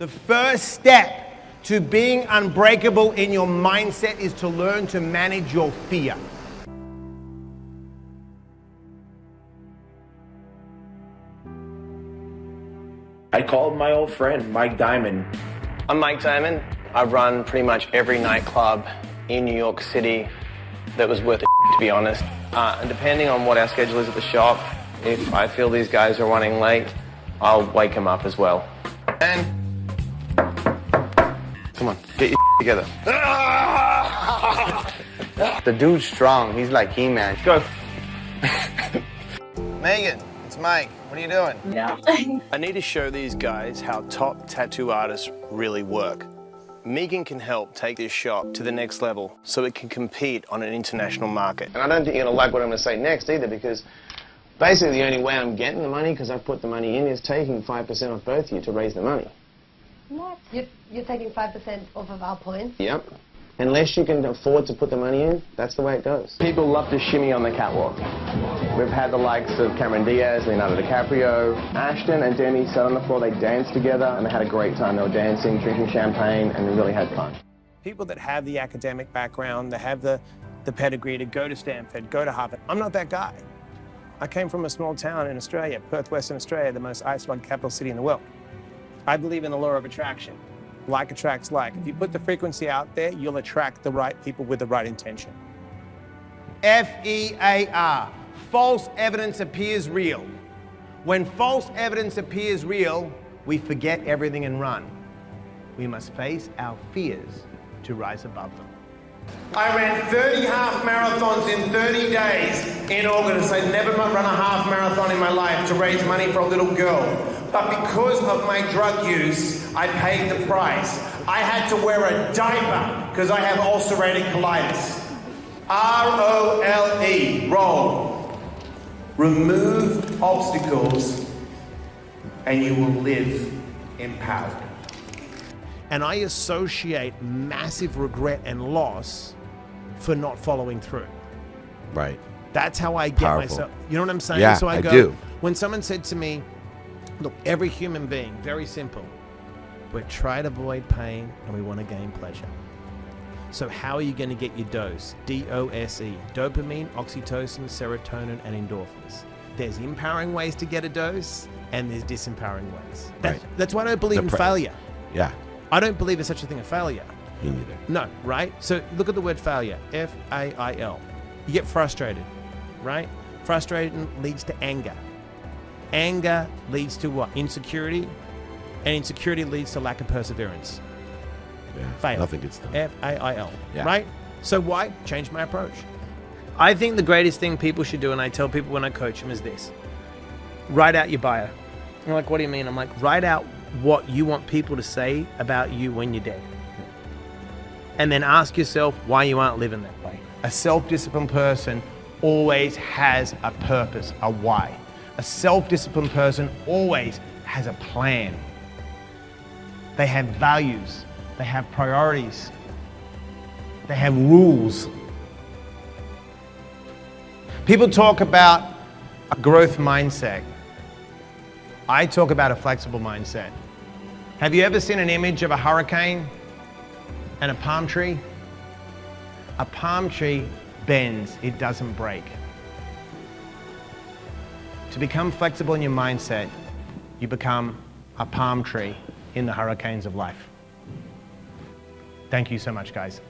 The first step to being unbreakable in your mindset is to learn to manage your fear. I called my old friend, Mike Diamond. I'm Mike Diamond. I run pretty much every nightclub in New York City that was worth a to be honest. And depending on what our schedule is at the shop, if I feel these guys are running late, I'll wake them up as well. And come on, get your together. The dude's strong. He's like He-Man. Go. Megan, it's Mike. What are you doing? Yeah. I need to show these guys how top tattoo artists really work. Megan can help take this shop to the next level so it can compete on an international market. And I don't think you're going to like what I'm going to say next either, because basically the only way I'm getting the money, because I've put the money in, is taking 5% off both of you to raise the money. What? You're taking 5% off of our points? Yep. Unless you can afford to put the money in, that's the way it goes. People love to shimmy on the catwalk. We've had the likes of Cameron Diaz, Leonardo DiCaprio. Ashton and Demi sat on the floor, they danced together and they had a great time. They were dancing, drinking champagne, and they really had fun. People that have the academic background, that have the pedigree to go to Stanford, go to Harvard. I'm not that guy. I came from a small town in Australia, Perth, Western Australia, the most isolated capital city in the world. I believe in the law of attraction. Like attracts like. If you put the frequency out there, you'll attract the right people with the right intention. FEAR. False evidence appears real. When false evidence appears real, we forget everything and run. We must face our fears to rise above them. I ran 30 half marathons in 30 days in August. I'd never run a half marathon in my life to raise money for a little girl. But because of my drug use, I paid the price. I had to wear a diaper because I have ulcerative colitis. R-O-L-E, roll. Remove obstacles and you will live empowered. And I associate massive regret and loss for not following through. Right. That's how I get myself. You know what I'm saying? Yeah, so I go, do. When someone said to me, look, every human being, very simple. We try to avoid pain and we want to gain pleasure. So how are you going to get your dose? D-O-S-E. Dopamine, oxytocin, serotonin, and endorphins. There's empowering ways to get a dose and there's disempowering ways. That's why I don't believe in failure. Yeah. I don't believe there's such a thing as failure. Me neither. No, right? So look at the word failure, F-A-I-L. You get frustrated, right? Frustration leads to anger. Anger leads to what? Insecurity. And insecurity leads to lack of perseverance. Yeah. Fail. Nothing gets done. F-A-I-L. Yeah. Right? So why? Change my approach. I think the greatest thing people should do, and I tell people when I coach them, is this. Write out your bio. I'm like, what do you mean? I'm like, write out what you want people to say about you when you're dead. And then ask yourself why you aren't living that way. A self-disciplined person always has a purpose, a why. A self-disciplined person always has a plan. They have values. They have priorities. They have rules. People talk about a growth mindset. I talk about a flexible mindset. Have you ever seen an image of a hurricane and a palm tree? A palm tree bends, it doesn't break. To become flexible in your mindset, you become a palm tree in the hurricanes of life. Thank you so much, guys.